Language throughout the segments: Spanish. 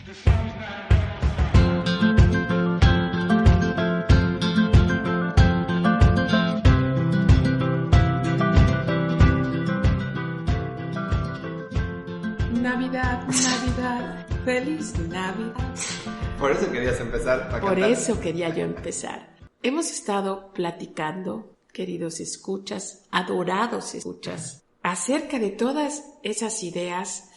Navidad, feliz Navidad. Por eso querías empezar a Por cantar. eso quería yo empezar. Hemos estado platicando, queridos escuchas, adorados escuchas, acerca de todas esas ideas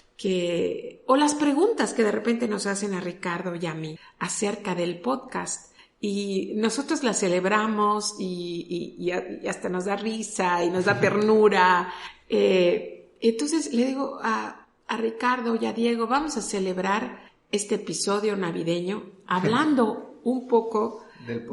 o las preguntas que de repente nos hacen a Ricardo y a mí acerca del podcast. Y nosotros las celebramos y hasta nos da risa y nos da ternura. Entonces le digo a Ricardo y a Diego, vamos a celebrar este episodio navideño hablando un poco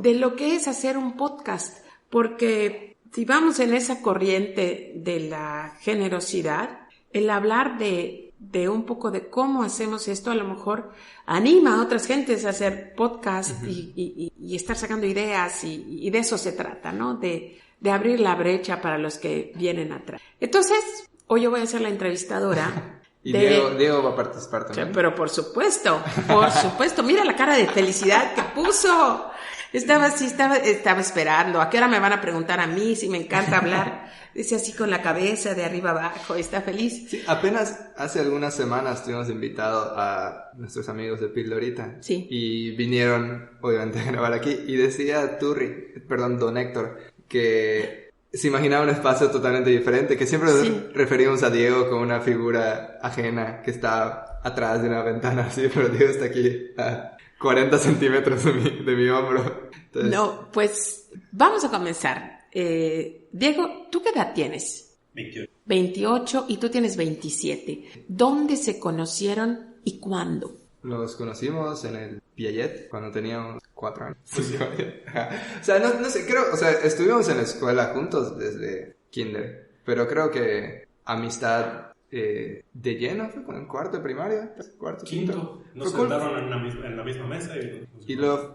de lo que es hacer un podcast, porque si vamos en esa corriente de la generosidad, el hablar de un poco de cómo hacemos esto a lo mejor anima a otras gentes a hacer podcast y estar sacando ideas y de eso se trata, ¿no? De abrir la brecha para los que vienen atrás. Entonces, hoy yo voy a ser la entrevistadora. Y Diego va a participar también. Pero por supuesto. Mira la cara de felicidad que puso. Estaba esperando. ¿A qué hora me van a preguntar a mí si me encanta hablar? Dice así con la cabeza de arriba abajo. Está feliz. Sí, apenas hace algunas semanas tuvimos invitado a nuestros amigos de Pildorita. Sí. Y vinieron, obviamente, a grabar aquí. Y decía Don Héctor, que se imaginaba un espacio totalmente diferente, que siempre referíamos a Diego como una figura ajena que está atrás de una ventana, así, pero Diego está aquí a 40 centímetros de mi hombro. Entonces... No, pues vamos a comenzar. Diego, ¿tú qué edad tienes? 28. 28 y tú tienes 27. ¿Dónde se conocieron y cuándo? Nos conocimos en el Piaget cuando teníamos 4 años. O sea, no sé, estuvimos en la escuela juntos desde kinder, pero creo que amistad de lleno fue con el cuarto de primaria, quinto. Nos sentaron en la misma mesa y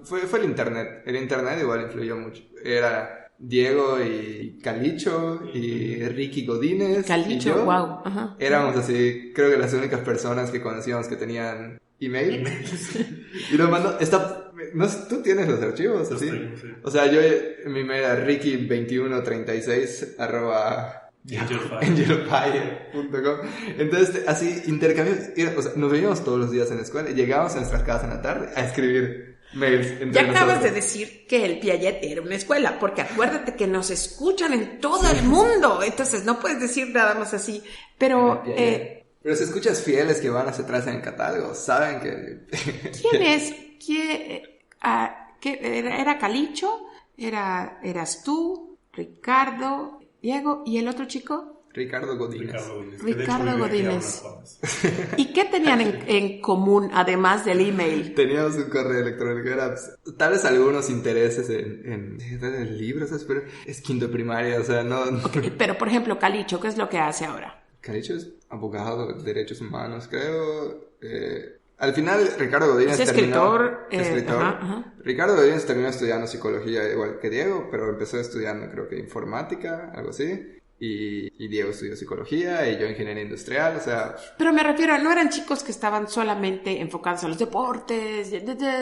fue el internet. El internet igual influyó mucho. Era Diego y Calicho y Ricky Godínez. Calicho, y yo. wow. Ajá. Éramos así, creo que las únicas personas que conocíamos que tenían email. Y lo mandó, no sé, tú tienes los archivos así. Tengo, sí. O sea, mi email era ricky2136 @angelfire.com. Entonces, así intercambiamos, o sea, nos veíamos todos los días en la escuela y llegábamos a nuestras casas en la tarde a escribir mails entre Ya acabas nosotros. de decir que el Piaget era una escuela, porque acuérdate que nos escuchan en todo el mundo, entonces no puedes decir nada más así. Pero Pero si escuchas fieles que van hacia atrás en el catálogo, saben que... ¿quién es? ¿Era Calicho? ¿Eras tú? ¿Ricardo? ¿Diego? ¿Y el otro chico? Ricardo Godínez. Ricardo Godínez. ¿Y qué tenían en común, además del email? Teníamos un correo electrónico, era tal vez algunos intereses en libros, pero es quinto de primaria, o sea, no... Okay, pero, por ejemplo, Calicho, ¿qué es lo que hace ahora? Calicho es abogado de derechos humanos, creo. Al final, Ricardo Godínez es escritor. Ajá. Ricardo Godínez terminó estudiando psicología igual que Diego, pero empezó estudiando, creo que informática, algo así. Y Diego estudió psicología y yo ingeniería industrial, o sea... Pero me refiero, no eran chicos que estaban solamente enfocados a los deportes,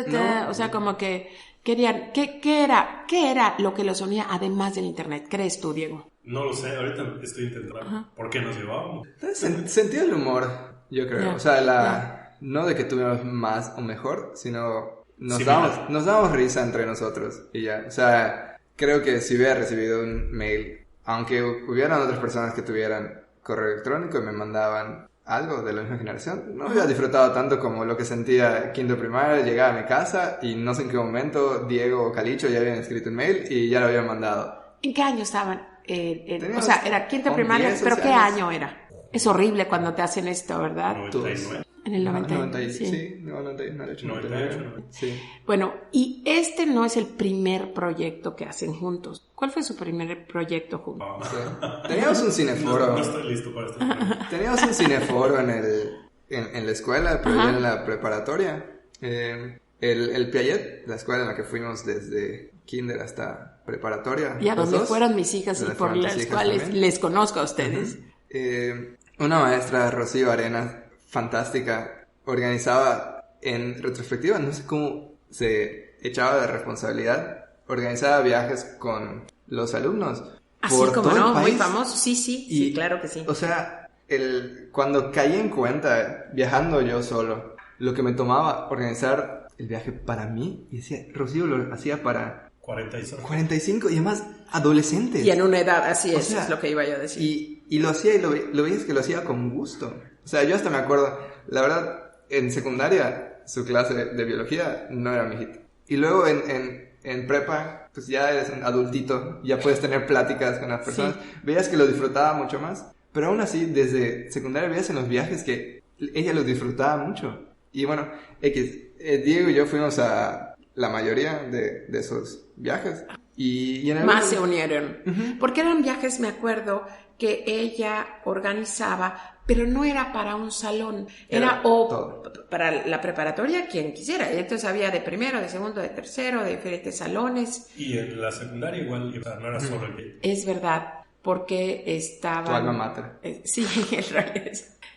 No. O sea, como que querían... ¿Qué era lo que los unía además del internet? ¿Crees tú, Diego? No lo sé, ahorita estoy intentando. ¿Por qué nos llevábamos? Sentido del humor, yo creo. Yeah. O sea, no de que tuviéramos más o mejor, sino nos dábamos risa entre nosotros y ya. O sea, creo que si hubiera recibido un mail, aunque hubieran otras personas que tuvieran correo electrónico y me mandaban algo de la misma generación, no hubiera disfrutado tanto como lo que sentía quinto primaria. Llegaba a mi casa y no sé en qué momento Diego o Calicho ya habían escrito un mail y ya lo habían mandado. ¿En qué año estaban? O sea, era quinta primaria, 10, pero ¿qué años. año era? Es horrible cuando te hacen esto, ¿verdad? 99. En el 90. Sí, 99. Sí. Bueno, y este no es el primer proyecto que hacen juntos. ¿Cuál fue su primer proyecto juntos? Sí. Teníamos un cineforo. No estoy listo para esto. Teníamos un cineforo en la escuela, pero ya en la preparatoria. El Piaget, la escuela en la que fuimos desde kinder hasta preparatoria. Y a donde fueron mis hijas y por las cuales también les conozco a ustedes. Una maestra, Rocío Arenas, fantástica, organizaba en retrospectiva, no sé cómo se echaba de responsabilidad, organizaba viajes con los alumnos. Así por como todo no, el país. muy famoso, sí, claro que sí. O sea, cuando caí en cuenta, viajando yo solo, lo que me tomaba organizar el viaje para mí, y decía, Rocío lo hacía para 45 y además adolescentes. Y en una edad así O sea, es lo que iba yo a decir. Y lo hacía y lo veías que lo hacía con gusto. O sea, yo hasta me acuerdo, la verdad, en secundaria, su clase de biología no era mi hit. Y luego en prepa, pues ya eres un adultito, ya puedes tener pláticas con las personas. Sí. Veías que lo disfrutaba mucho más. Pero aún así, desde secundaria veías en los viajes que ella lo disfrutaba mucho. Y bueno, Diego y yo fuimos a la mayoría de esos viajes. Y en más se unieron. Uh-huh. Porque eran viajes, me acuerdo, que ella organizaba, pero no era para un salón. Era para la preparatoria, quien quisiera. Entonces había de primero, de segundo, de tercero, de diferentes salones. Y en la secundaria igual, o sea, no era solo el que... Es verdad, porque estaban... Tu alma mater. Sí, en realidad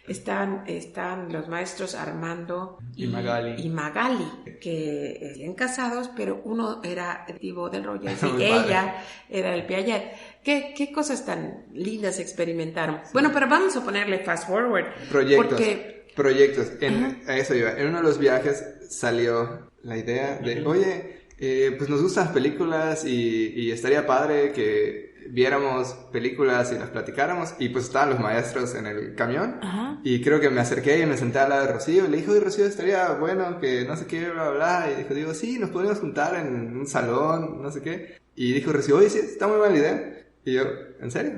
están los maestros Armando y Magali, que siguen casados, pero uno era Divo del Roger y ella era el Piaget. ¿Qué cosas tan lindas experimentaron? Sí. Bueno, pero vamos a ponerle fast forward. Proyectos. A eso iba. En uno de los viajes salió la idea de, oye, pues nos gustan las películas y estaría padre que viéramos películas y las platicáramos, y pues estaban los maestros en el camión. Ajá. Y creo que me acerqué y me senté al lado de Rocío y le dije, oye, Rocío, estaría bueno que no sé qué, bla, bla, y dijo, sí, nos podríamos juntar en un salón, no sé qué, y dijo Rocío, oye, sí, está muy buena idea, y yo, ¿en serio?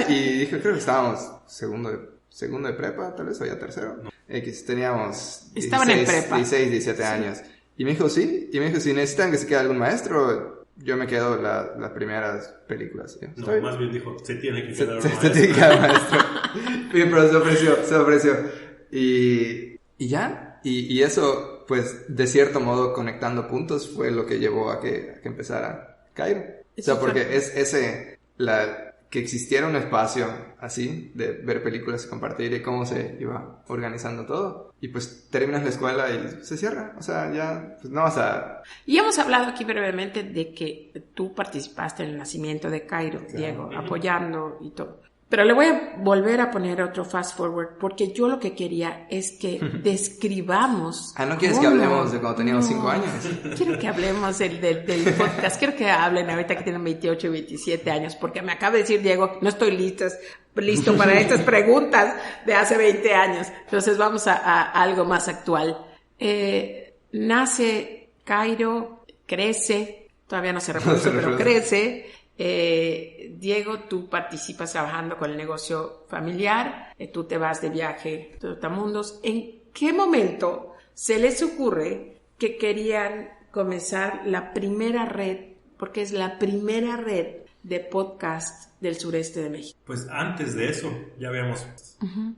y dije, creo que estábamos segundo de prepa, tal vez, o ya tercero, teníamos 16, 17 años, y me dijo, sí, si necesitan que se quede algún maestro, yo me quedo las primeras películas. ¿Sí? No, más bien dijo, se tiene que quedar un maestro. Se tiene que quedar maestro. Pero se ofreció. Y ya. Y eso, pues, de cierto modo, conectando puntos, fue lo que llevó a que empezara Cairo. O sea, porque es que existiera un espacio así, de ver películas y compartir, y cómo se iba organizando todo. Y pues terminas la escuela y se cierra. O sea, ya pues no vas a... Y hemos hablado aquí brevemente de que tú participaste en el nacimiento de Cairo, claro. Diego, apoyando y todo. Pero le voy a volver a poner otro fast forward, porque yo lo que quería es que describamos... ¿no quieres que hablemos de cuando teníamos 5 años? Quiero que hablemos del podcast. Quiero que hablen ahorita que tienen 28 y 27 años, porque me acaba de decir Diego, no estoy listo para estas preguntas de hace 20 años. Entonces vamos a algo más actual. Nace Cairo, crece, todavía no se reproduce, pero crece. Diego, tú participas trabajando con el negocio familiar, tú te vas de viaje a Trotamundos. ¿En qué momento se les ocurre que querían comenzar la primera red, porque es la primera red de podcast del sureste de México? Pues antes de eso, ya habíamos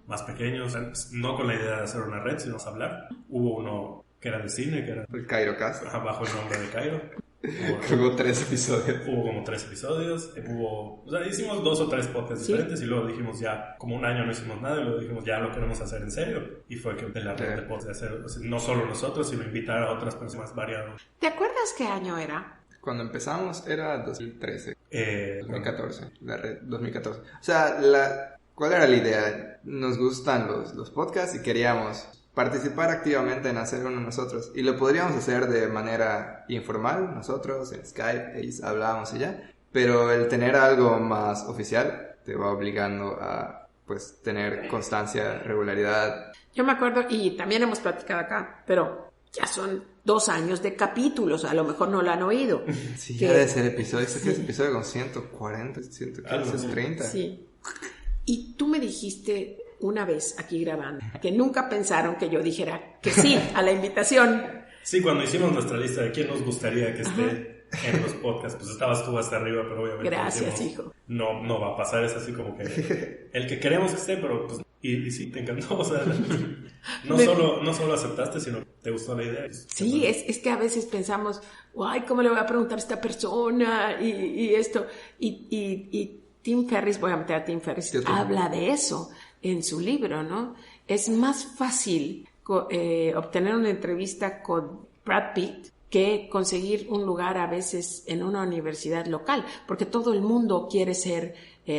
más pequeños, no con la idea de hacer una red, sino hablar. Hubo uno que era de cine, que era el Cairo Cast, bajo el nombre de Cairo. Hubo 3 episodios. Hubo como 3 episodios. O sea, hicimos 2 o 3 podcasts diferentes, y luego dijimos ya, como un año no hicimos nada, y luego dijimos ya lo queremos hacer en serio. Y fue que de la red de podcasts hacer, o sea, no solo nosotros, sino invitar a otras personas variadas. ¿Te acuerdas qué año era? Cuando empezamos era 2013. 2014. La red 2014. O sea, ¿cuál era la idea? Nos gustan los podcasts y queríamos participar activamente en hacer uno nosotros, y lo podríamos hacer de manera informal nosotros en Skype, hablábamos y ya, pero el tener algo más oficial te va obligando a pues tener constancia, regularidad. Yo me acuerdo, y también hemos platicado acá, pero ya son 2 años de capítulos, a lo mejor no lo han oído. Sí, ya debe ser episodio, este es episodio con 140, 130. Sí. Y tú me dijiste una vez aquí grabando que nunca pensaron que yo dijera que sí a la invitación. Sí, cuando hicimos nuestra lista de quién nos gustaría que esté en los podcasts, pues estabas tú hasta arriba, pero obviamente gracias, dijimos, hijo. No va a pasar, es así como que el que queremos que esté, pero pues y sí, te encantó, o sea, no solo aceptaste, sino te gustó la idea. Sí, es que a veces pensamos, ay, ¿cómo le voy a preguntar a esta persona? Y esto, y Tim Ferriss, voy a meter a Tim Ferriss, habla de eso en su libro, ¿no? Es más fácil obtener una entrevista con Brad Pitt que conseguir un lugar a veces en una universidad local, porque todo el mundo quiere ser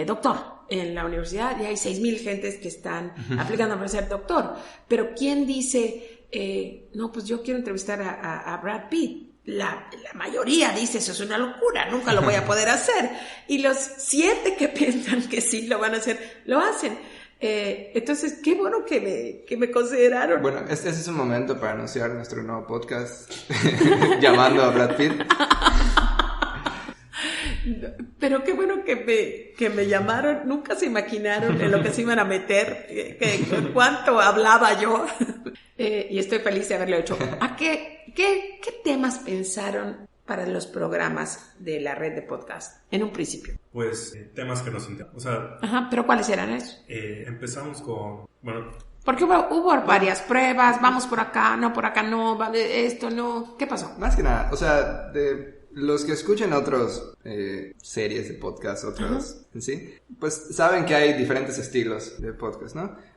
doctor en la universidad y hay 6,000 gentes que están aplicando para ser doctor. Pero ¿quién dice, no, pues yo quiero entrevistar a Brad Pitt? La mayoría dice, eso es una locura, nunca lo voy a poder hacer. Y los 7 que piensan que sí lo van a hacer, lo hacen. Entonces, qué bueno que me consideraron. Bueno, este es un momento para anunciar nuestro nuevo podcast llamando a Brad Pitt. Pero qué bueno que me llamaron. Nunca se imaginaron en lo que se iban a meter, cuánto hablaba yo. Y estoy feliz de haberlo hecho. ¿A qué temas pensaron para los programas de la red de podcast en un principio? Pues temas que nos interesan. O sea, ajá, pero ¿cuáles eran esos? Empezamos con, bueno, porque hubo varias pruebas, vamos por acá no, esto no, ¿qué pasó? Más que nada, o sea, de los que escuchan otros series de podcast, otros en sí, pues saben que hay diferentes estilos de podcast, ¿no?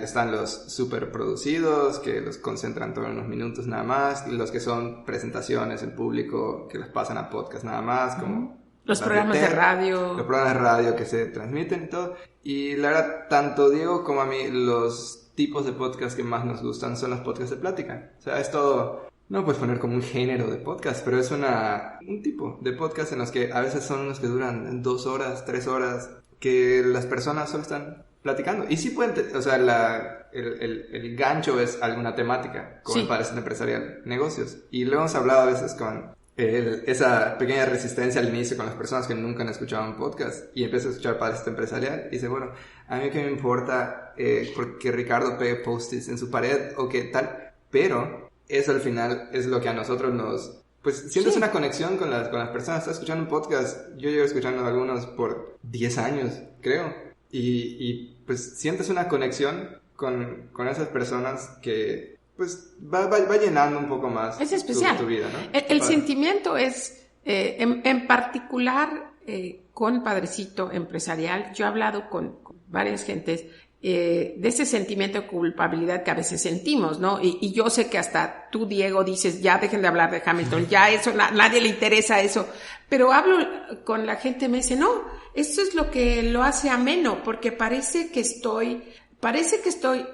Están los super producidos, que los concentran todos en unos minutos nada más, y los que son presentaciones en público, que los pasan a podcast nada más, como los programas de radio. Los programas de radio que se transmiten y todo. Y la verdad, tanto Diego como a mí, los tipos de podcast que más nos gustan son los podcasts de plática. O sea, es todo, no puedes poner como un género de podcast, pero es un tipo de podcast en los que a veces son unos que duran 2 horas, 3 horas, que las personas solo están platicando. Y sí pueden, o sea, el gancho es alguna temática, como me parece empresarial, negocios. Y lo hemos hablado a veces con esa pequeña resistencia al inicio con las personas que nunca han escuchado un podcast y empiezan a escuchar Parece Empresarial y dice, bueno, a mí que me importa porque Ricardo pegue post-its en su pared o qué tal, pero eso al final es lo que a nosotros nos... Pues sientes una conexión con las personas. Estás escuchando un podcast, yo llevo escuchando algunos por 10 años, creo. Y pues sientes una conexión con esas personas que pues va llenando un poco más es especial. Tu vida, ¿no? El sentimiento es, en particular, con Padrecito Empresarial, yo he hablado con varias gentes de ese sentimiento de culpabilidad que a veces sentimos, ¿no? Y yo sé que hasta tú, Diego, dices, ya dejen de hablar de Hamilton, ya eso, nadie le interesa eso. Pero hablo con la gente y me dice, no, eso es lo que lo hace ameno, porque parece que estoy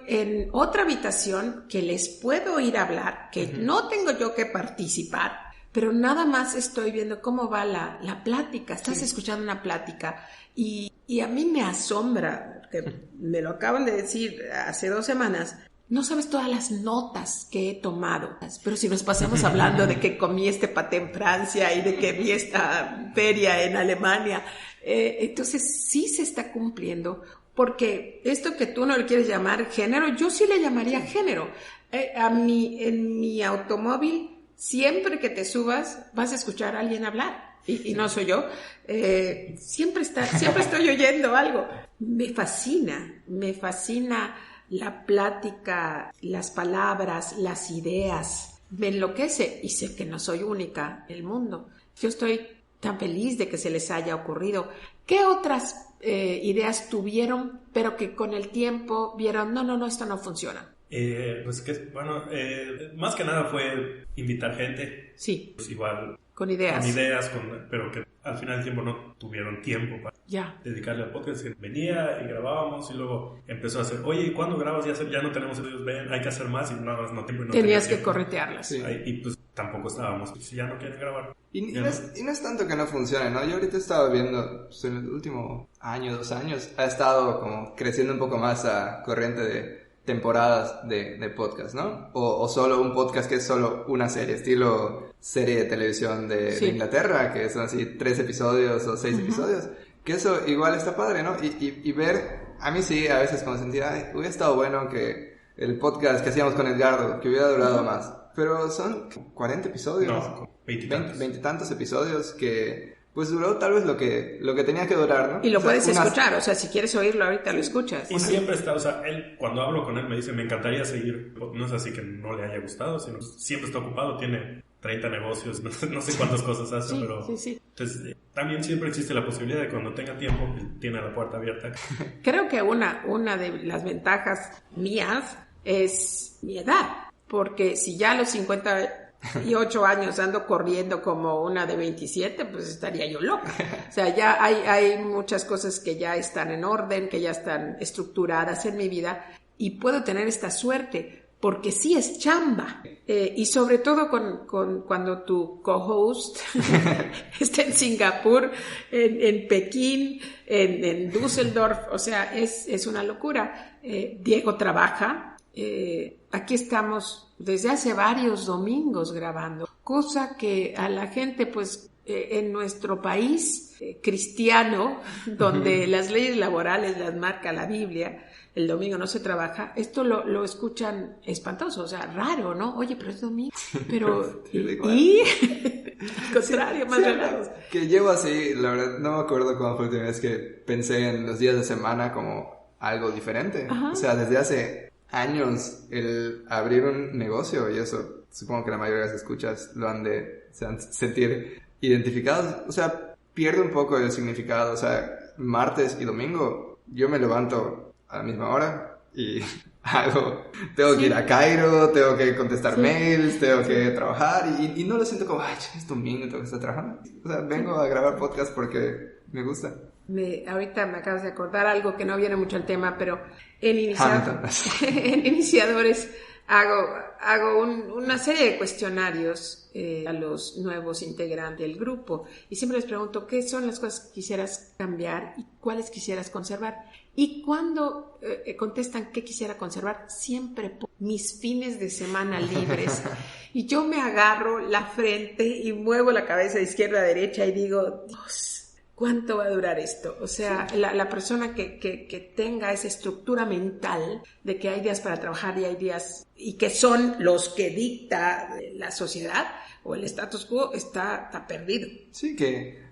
en otra habitación, que les puedo ir a hablar, que no tengo yo que participar, pero nada más estoy viendo cómo va la plática. Estás escuchando una plática y a mí me asombra, que me lo acaban de decir hace 2 semanas, no sabes todas las notas que he tomado. Pero si nos pasamos hablando de que comí este paté en Francia y de que vi esta feria en Alemania, entonces sí se está cumpliendo. Porque esto que tú no le quieres llamar género, yo sí le llamaría género. En mi automóvil, siempre que te subas, vas a escuchar a alguien hablar. Y no soy yo. Siempre estoy oyendo algo. Me fascina la plática, las palabras, las ideas. Me enloquece y sé que no soy única en el mundo. Yo estoy tan feliz de que se les haya ocurrido. ¿Qué otras ideas tuvieron, pero que con el tiempo vieron, no, esto no funciona? Pues que, bueno, más que nada fue invitar gente. Sí. Pues igual. Con ideas. Pero que al final del tiempo no tuvieron tiempo para dedicarle al podcast. Que venía y grabábamos y luego empezó a hacer, oye, ¿y cuándo grabas? Ya no tenemos estudios, ven, hay que hacer más y no tiempo. Tenías que corretearlas. Sí. Y pues tampoco estábamos, si ya no quieren grabar. Y no es tanto que no funcione, ¿no? Yo ahorita he estado viendo, pues, en el último año, 2 años, ha estado como creciendo un poco más a corriente de temporadas de podcast, ¿no? O solo un podcast que es solo una serie, estilo serie de televisión de Inglaterra, que son así 3 episodios o 6 episodios, que eso igual está padre, ¿no? Y ver, a mí sí, a veces como sentía, hubiera estado bueno que el podcast que hacíamos con Edgardo, que hubiera durado más, pero son 40 episodios, no, 20 tantos episodios que... Pues duró tal vez lo que tenía que durar, ¿no? Y lo puedes escuchar, o sea, si quieres oírlo ahorita lo escuchas. Y siempre está, o sea, cuando hablo con él me dice, me encantaría seguir, no es así que no le haya gustado, sino siempre está ocupado, tiene 30 negocios, no sé cuántas cosas hace, pero... Sí. Entonces, también siempre existe la posibilidad de cuando tenga tiempo, tiene la puerta abierta. Creo que una de las ventajas mías es mi edad, porque si ya a los 58 años ando corriendo como una de 27, pues estaría yo loca. O sea, ya hay muchas cosas que ya están en orden, que ya están estructuradas en mi vida y puedo tener esta suerte. Porque sí es chamba. Y sobre todo cuando tu co-host está en Singapur, en Pekín, en Düsseldorf, o sea, es una locura. Diego trabaja. Aquí estamos desde hace varios domingos grabando, cosa que a la gente, pues, en nuestro país cristiano, donde las leyes laborales las marca la Biblia, el domingo no se trabaja, esto lo escuchan espantoso, o sea, raro, ¿no? Oye, pero es domingo, pero... ¿Y? Al contrario, más relajados. Que llevo así, la verdad, no me acuerdo cuándo fue la última vez que pensé en los días de semana como algo diferente. Ajá. O sea, desde hace años el abrir un negocio, y eso supongo que la mayoría de las escuchas se han de sentir identificados, o sea, pierde un poco el significado. O sea, martes y domingo yo me levanto a la misma hora y tengo que ir a Cairo, tengo que contestar mails, tengo que trabajar y no lo siento como, ay, es domingo, tengo que estar trabajando. O sea, vengo a grabar podcast porque me gusta. Ahorita me acabas de acordar algo que no viene mucho al tema, pero en Iniciadores hago una serie de cuestionarios a los nuevos integrantes del grupo y siempre les pregunto qué son las cosas que quisieras cambiar y cuáles quisieras conservar. Y cuando contestan qué quisiera conservar, siempre mis fines de semana libres. Y yo me agarro la frente y muevo la cabeza de izquierda a derecha y digo, Dios, ¿cuánto va a durar esto? O sea, la persona que tenga esa estructura mental de que hay días para trabajar y hay días, y que son los que dicta la sociedad o el status quo, está perdido. Sí,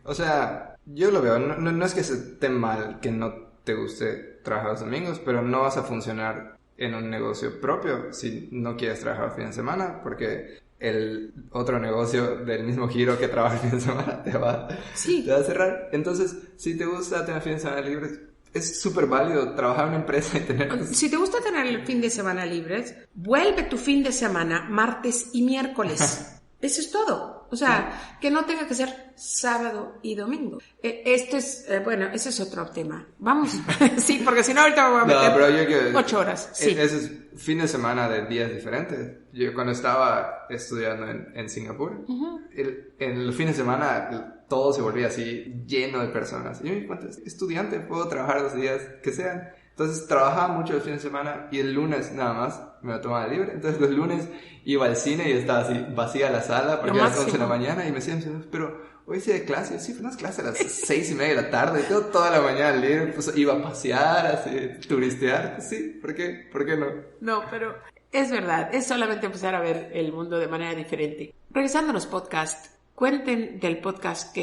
o sea, yo lo veo, no es que esté mal que no te guste trabajar los domingos, pero no vas a funcionar en un negocio propio si no quieres trabajar fin de semana, porque el otro negocio del mismo giro que trabaja el fin de semana te va a cerrar. Entonces, si te gusta tener fin de semana libres, es súper válido trabajar en una empresa y tener... Si te gusta tener el fin de semana libres, vuelve tu fin de semana martes y miércoles. Eso es todo. O sea, que no tenga que ser sábado y domingo. Esto es, bueno, ese es otro tema. Vamos. Sí, porque si no ahorita me voy a meter 8 horas. Sí. Ese es fin de semana de días diferentes. Yo cuando estaba estudiando en Singapur, en el fin de semana todo se volvía así lleno de personas. Y yo me di cuenta, estudiante, puedo trabajar los días que sean. Entonces trabajaba mucho el fin de semana y el lunes nada más me lo tomaba libre. Entonces los lunes iba al cine y estaba así vacía la sala porque era las 11 de la mañana y me decían, pero hoy sí hay clase. Sí, fue unas clases a las 6:30 de la tarde. Tengo toda la mañana libre. Pues iba a pasear, así, turistear. Pues sí, ¿por qué no? No, pero es verdad. Es solamente empezar a ver el mundo de manera diferente. Regresando a los podcasts, cuenten del podcast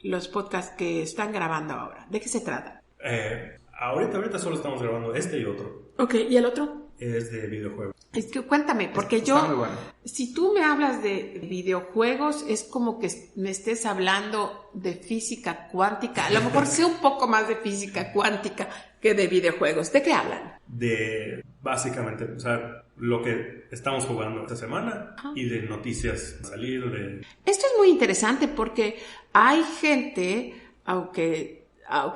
los podcasts que están grabando ahora. ¿De qué se trata? Ahorita solo estamos grabando este y otro. Ok, ¿y el otro? Es de videojuegos. Es que cuéntame, porque si tú me hablas de videojuegos, es como que me estés hablando de física cuántica. A lo mejor sé un poco más de física cuántica que de videojuegos. ¿De qué hablan? De, básicamente, o sea, lo que estamos jugando esta semana y de noticias salir de... Esto es muy interesante porque hay gente, aunque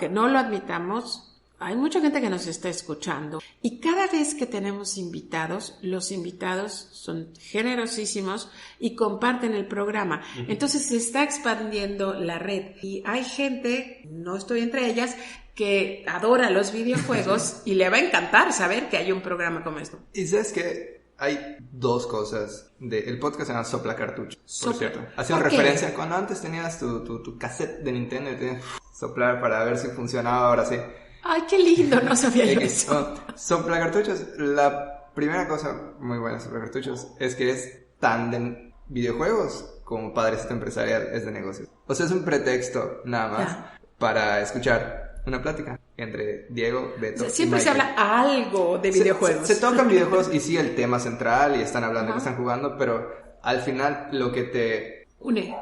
no lo admitamos, hay mucha gente que nos está escuchando y cada vez que tenemos invitados, los invitados son generosísimos y comparten el programa. Entonces se está expandiendo la red y hay gente, no estoy entre ellas, que adora los videojuegos y le va a encantar saber que hay un programa como esto. Y sabes que hay dos cosas. El podcast se llama Sopla Cartucho, por cierto. Hacía referencia cuando antes tenías tu cassette de Nintendo y tenías soplar para ver si funcionaba, ahora sí. ¡Ay, qué lindo! No sabía yo eso. Sopla Cartuchos, la primera cosa muy buena de Sopla Cartuchos es que es tan de videojuegos como Padrecito Empresarial es de negocios. O sea, es un pretexto nada más para escuchar una plática entre Diego, Beto, siempre y se habla algo de videojuegos. Se tocan videojuegos y sí, el tema central y están hablando, que están jugando, pero al final lo que te une.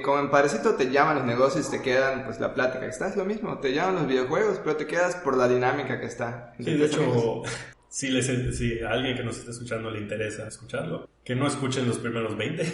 Como en Padrecito te llaman los negocios y te quedan pues la plática que está, es lo mismo, te llaman los videojuegos, pero te quedas por la dinámica que está. Sí, de hecho, si a alguien que nos esté escuchando le interesa escucharlo, que no escuchen los primeros 20,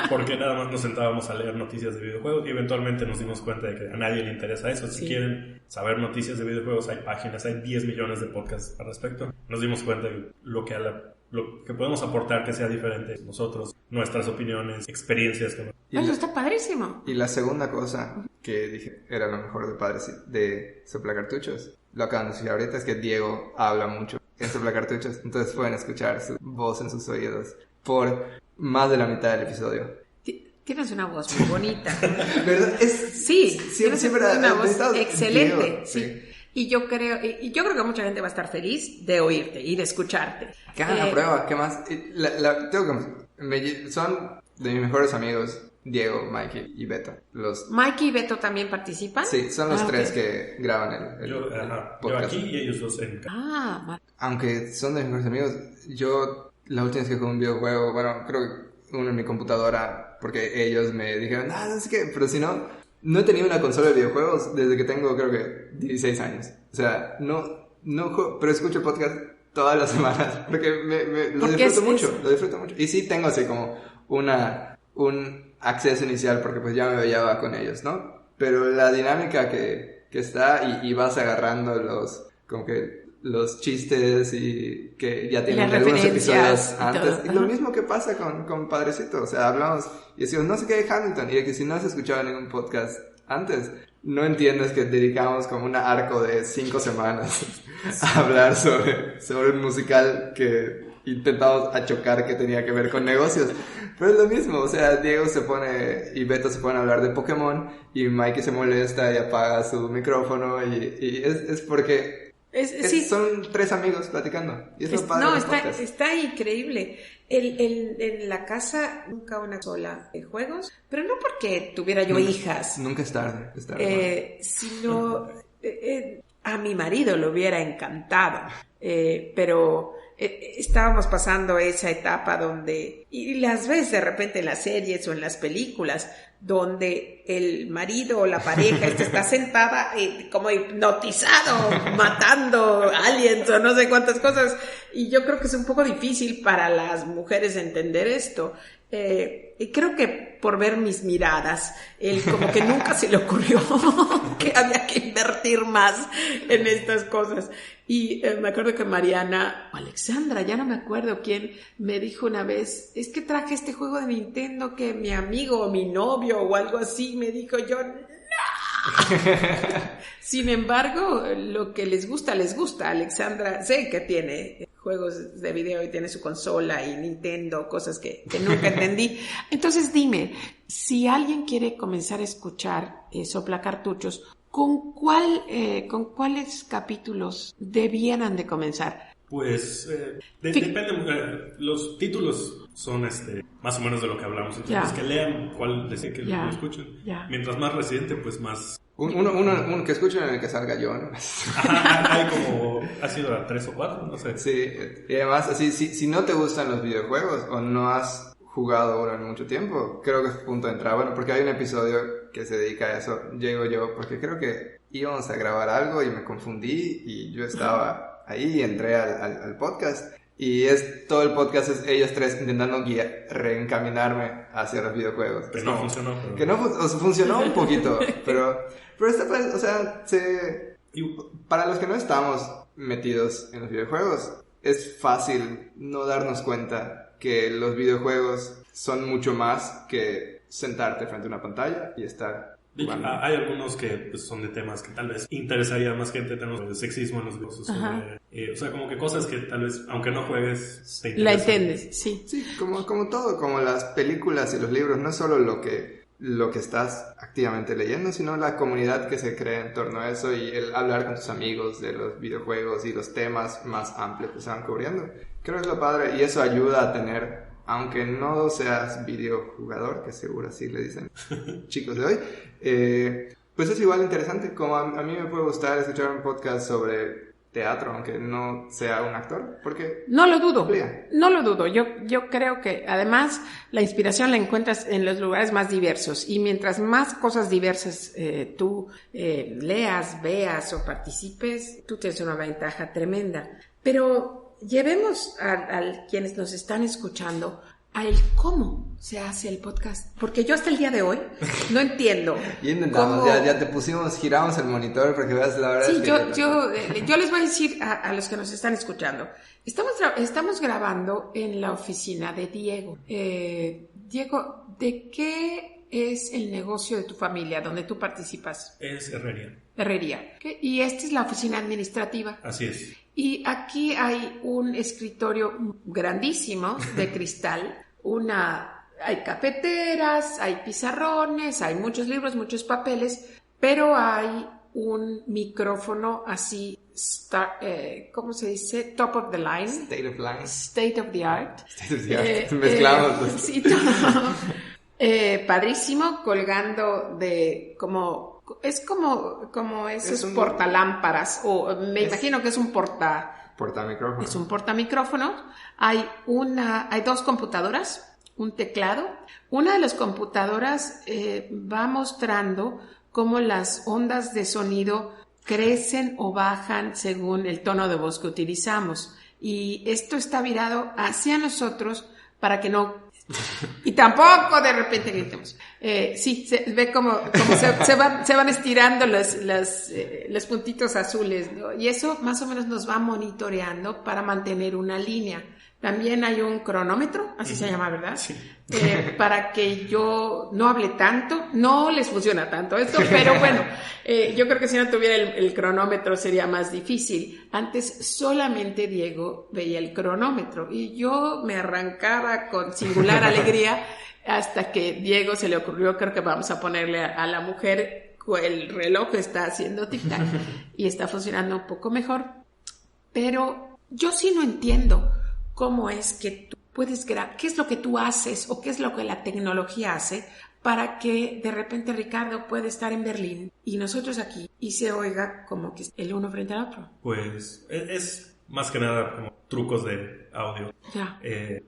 porque nada más nos sentábamos a leer noticias de videojuegos y eventualmente nos dimos cuenta de que a nadie le interesa eso. Si quieren saber noticias de videojuegos, hay páginas, hay 10 millones de podcasts al respecto. Nos dimos cuenta de lo que podemos aportar que sea diferente nosotros, nuestras opiniones, experiencias. Eso está padrísimo. Y la segunda cosa que dije era lo mejor de Soplacartuchos, lo acaban de decir ahorita, es que Diego habla mucho en Soplacartuchos, entonces pueden escuchar su voz en sus oídos por más de la mitad del episodio. Tienes una voz muy bonita. ¿Verdad? Siempre una voz excelente. Diego, sí. Y yo creo que mucha gente va a estar feliz de oírte y de escucharte. Que hagan la prueba, ¿qué más? Son de mis mejores amigos, Diego, Mikey y Beto. ¿Mikey y Beto también participan? Sí, son los tres que graban el podcast. Yo aquí y ellos dos en... Aunque son de mis mejores amigos, la última vez que jugué un videojuego, bueno, creo que uno en mi computadora, porque ellos me dijeron, no sé qué, pero si no he tenido una consola de videojuegos desde que tengo, creo que, 16 años. O sea, no juego, pero escucho podcast todas las semanas, porque lo disfruto mucho. Y sí tengo así como un acceso inicial, porque pues ya me veía con ellos, ¿no? Pero la dinámica que está y vas agarrando los chistes y que ya tienen algunos episodios antes. Y lo mismo que pasa con Padrecito. O sea, hablamos y decimos, no sé qué de Hamilton. Y de que si no has escuchado ningún podcast antes, no entiendes que dedicamos como un arco de 5 semanas a hablar sobre un musical que intentamos achocar que tenía que ver con negocios. Pero es lo mismo, o sea, Diego y Beto se ponen a hablar de Pokémon y Mikey se molesta y apaga su micrófono y es porque... Son 3 amigos platicando. Y es lo padre. Está increíble. En la casa nunca una sola de juegos, pero no porque tuviera yo hijas. Nunca es tarde. Sino a mi marido le hubiera encantado. Pero estábamos pasando esa etapa donde, y las ves de repente en las series o en las películas, donde el marido o la pareja está sentada como hipnotizado, matando aliens o no sé cuántas cosas, y yo creo que es un poco difícil para las mujeres entender esto. Y creo que por ver mis miradas, él como que nunca se le ocurrió que había que invertir más en estas cosas. Y me acuerdo que Mariana o Alexandra, ya no me acuerdo quién, me dijo una vez, es que traje este juego de Nintendo que mi amigo o mi novio o algo así, me dijo yo, ¡no! Sin embargo, lo que les gusta. Alexandra sé que tiene juegos de video y tiene su consola y Nintendo, cosas que nunca entendí. Entonces dime, si alguien quiere comenzar a escuchar Soplacartuchos, ¿con cuáles capítulos debieran de comenzar? Pues depende, los títulos son más o menos de lo que hablamos, entonces que lean cuál deseen que lo escuchen. Mientras más reciente, pues más... Uno que escuchen en el que salga yo, ¿no? Hay como, ha sido a 3 o 4, no sé. Sí, y además, así, si no te gustan los videojuegos o no has jugado uno en mucho tiempo, creo que es punto de entrada. Bueno, porque hay un episodio que se dedica a eso, llego yo, porque creo que íbamos a grabar algo y me confundí y yo estaba ahí y entré al podcast. Y todo el podcast es ellos 3 intentando reencaminarme hacia los videojuegos. Que no funcionó. Pero... Que no funcionó un poquito, pero o sea, para los que no estamos metidos en los videojuegos, es fácil no darnos cuenta que los videojuegos son mucho más que sentarte frente a una pantalla y estar... Hay algunos que pues, son de temas que tal vez interesaría a más gente, tenemos el sexismo en los videojuegos, o sea, como que cosas que tal vez, aunque no juegues, te interesan. La entiendes, sí. Sí, como todo, como las películas y los libros, no es solo lo que estás activamente leyendo, sino la comunidad que se crea en torno a eso y el hablar con tus amigos de los videojuegos y los temas más amplios que se van cubriendo. Creo que es lo padre y eso ayuda a tener, aunque no seas videojugador, que seguro así le dicen chicos de hoy, pues es igual interesante, como a mí me puede gustar escuchar un podcast sobre teatro, aunque no sea un actor, porque... No lo dudo, yo creo que además la inspiración la encuentras en los lugares más diversos y mientras más cosas diversas tú leas, veas o participes, tú tienes una ventaja tremenda. Pero llevemos a quienes nos están escuchando al cómo se hace el podcast. Porque yo hasta el día de hoy no entiendo. Y intentamos, ya te giramos el monitor para que veas la verdad. Sí, yo les voy a decir a los que nos están escuchando. Estamos grabando en la oficina de Diego. Diego, ¿de qué es el negocio de tu familia, donde tú participas? Es herrería. Herrería. Y esta es la oficina administrativa. Así es. Y aquí hay un escritorio grandísimo de cristal, hay cafeteras, hay pizarrones, hay muchos libros, muchos papeles, pero hay un micrófono así, ¿cómo se dice? Top of the line. State of line. State of the art. State of the art. Mezclamos. Sí, todo. Padrísimo, colgando de es como esos portalámparas, o imagino que es un portamicrófono. Es un portamicrófono. Hay 2 computadoras, un teclado. Una de las computadoras va mostrando cómo las ondas de sonido crecen o bajan según el tono de voz que utilizamos. Y esto está virado hacia nosotros para que no... Y tampoco de repente gritemos. Sí, se ve como se van estirando los puntitos azules, ¿no? Y eso más o menos nos va monitoreando para mantener una línea. También hay un cronómetro, así se llama, ¿verdad? Sí. Para que yo no hable tanto. No les funciona tanto esto, pero bueno, yo creo que si no tuviera el cronómetro sería más difícil. Antes solamente Diego veía el cronómetro y yo me arrancaba con singular alegría hasta que Diego se le ocurrió, creo que vamos a ponerle a la mujer, el reloj está haciendo tic-tac y está funcionando un poco mejor. Pero yo sí no entiendo cómo es que tú puedes grabar, qué es lo que tú haces o qué es lo que la tecnología hace para que de repente Ricardo puede estar en Berlín y nosotros aquí y se oiga como que el uno frente al otro. Pues es más que nada como trucos de audio. Ya.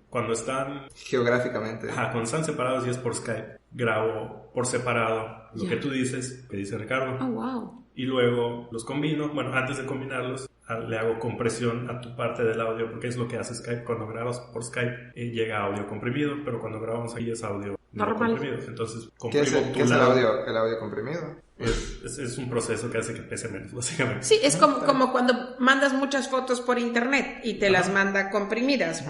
Cuando están... Geográficamente. Cuando están separados y es por Skype, grabo por separado lo que tú dices, que dice Ricardo. Oh, wow. Y luego los combino. Bueno, antes de combinarlos, le hago compresión a tu parte del audio, porque es lo que hace Skype. Cuando grabas por Skype llega audio comprimido, pero cuando grabamos ahí es audio no comprimido. Entonces comprimo ¿Qué es el audio comprimido? Es un proceso que hace que pese menos, básicamente. Sí, es como cuando mandas muchas fotos por internet y te las manda comprimidas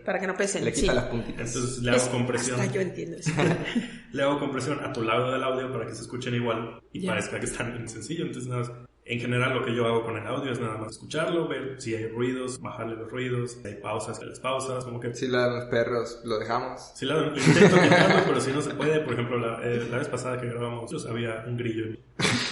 para que no pesen. Le quita las puntitas. Entonces le hago compresión. Hasta yo entiendo eso. Le hago compresión a tu lado del audio para que se escuchen igual y parezca que están sencillo. Entonces nada más. En general lo que yo hago con el audio es nada más escucharlo, ver si hay ruidos, bajarle los ruidos, si hay pausas, las pausas, como que... Si ladran los perros, lo dejamos. Si ladran, intento quitarlo, pero si no se puede, por ejemplo, la vez pasada que grabamos, había un grillo.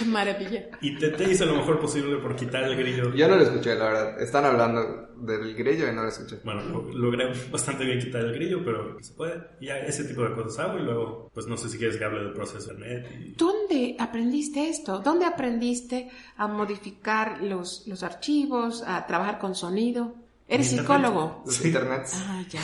Maravilla. Y te hice lo mejor posible por quitar el grillo. Yo no lo escuché, la verdad. Están hablando del grillo y no lo escuché. Bueno, logré bastante bien quitar el grillo, pero se puede. Y ya ese tipo de cosas hago y luego, pues no sé si quieres que hable del proceso de net. ¿Dónde aprendiste esto? ¿Dónde aprendiste a modificar los archivos, a trabajar con sonido? ¿Eres psicólogo? Los internets. Ah, ya.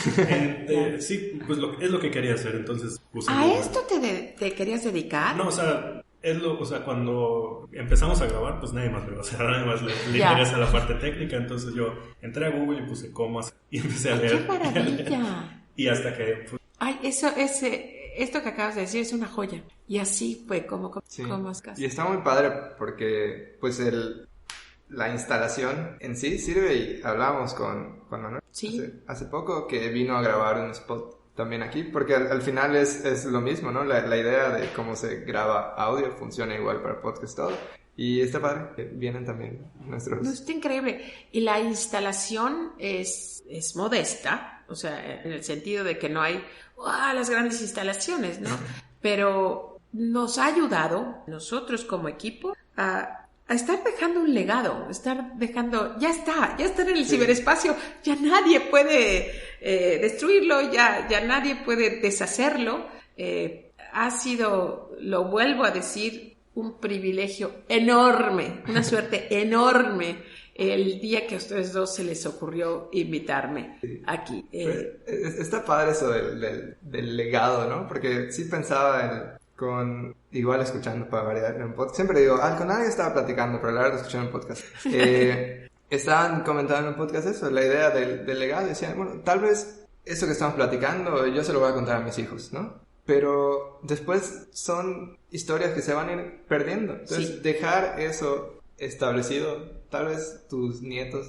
Sí, pues es lo que quería hacer, entonces... ¿A esto te querías dedicar? No, o sea, cuando empezamos a grabar, pues nadie más nadie más le interesa la parte técnica, entonces yo entré a Google y puse cómo hacer, y empecé a leer. ¡Qué maravilla! Y hasta que... Ay, esto que acabas de decir es una joya. Y así fue como es casi. Y está muy padre porque, pues, la instalación en sí sirve, y hablábamos con Manuel hace poco, que vino a grabar un spot también aquí, porque al final es lo mismo, ¿no? La idea de cómo se graba audio funciona igual para podcast, todo. Y está padre que vienen también nuestros... No, está increíble. Y la instalación es modesta, o sea, en el sentido de que no hay las grandes instalaciones, ¿no? Pero nos ha ayudado, nosotros como equipo, a estar dejando un legado, ya está en el ciberespacio, ya nadie puede destruirlo, ya nadie puede deshacerlo. Ha sido, lo vuelvo a decir, un privilegio enorme, una suerte enorme el día que a ustedes dos se les ocurrió invitarme aquí. Está padre eso del legado, ¿no? Porque sí pensaba igual escuchando para variar en un podcast. Siempre digo, con alguien estaba platicando, pero la verdad escuchando un podcast. estaban comentando en el podcast eso, la idea del legado. Decían, bueno, tal vez eso que estamos platicando yo se lo voy a contar a mis hijos, ¿no? Pero después son historias que se van a ir perdiendo. Entonces, dejar eso establecido, tal vez tus nietos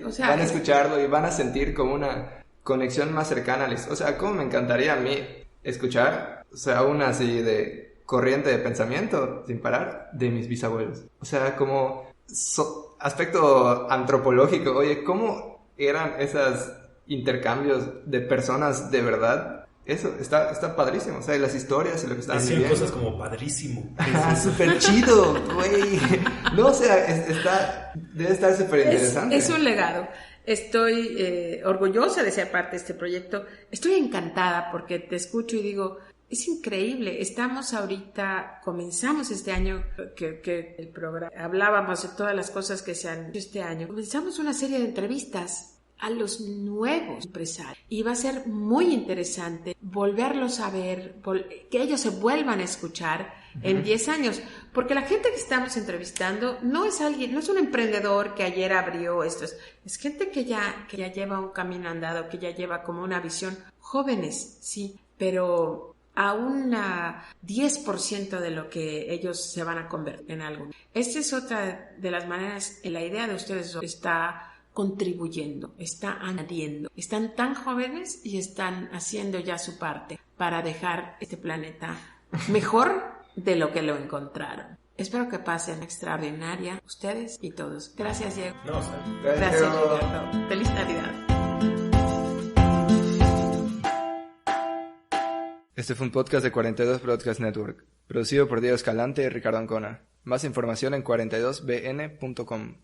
o sea, van a escucharlo y van a sentir como una conexión más cercana. O sea, como me encantaría a mí escuchar, o sea, una así de corriente de pensamiento sin parar de mis bisabuelos. O sea, como aspecto antropológico, oye, ¿cómo eran esos intercambios de personas de verdad? Eso, está padrísimo, o sea, y las historias y lo que están viviendo. Decían cosas como padrísimo. Súper chido, güey. No, o sea, debe estar súper interesante. Es un legado. Estoy orgullosa de ser parte de este proyecto. Estoy encantada porque te escucho y digo, es increíble. Estamos ahorita, comenzamos este año, que el programa, hablábamos de todas las cosas que se han hecho este año. Comenzamos una serie de entrevistas a los nuevos empresarios. Y va a ser muy interesante volverlos a ver, que ellos se vuelvan a escuchar en 10 años. Porque la gente que estamos entrevistando no es un emprendedor que ayer abrió esto. Es gente que ya lleva un camino andado, que ya lleva como una visión. Jóvenes, sí, pero a un 10% de lo que ellos se van a convertir en algo. Esta es otra de las maneras, la idea de ustedes está contribuyendo, está añadiendo. Están tan jóvenes y están haciendo ya su parte para dejar este planeta mejor de lo que lo encontraron. Espero que pasen extraordinaria ustedes y todos. Gracias, Diego. Gracias, Gilberto. Feliz Navidad. Este fue un podcast de 42 Broadcast Network, producido por Diego Escalante y Ricardo Ancona. Más información en 42bn.com.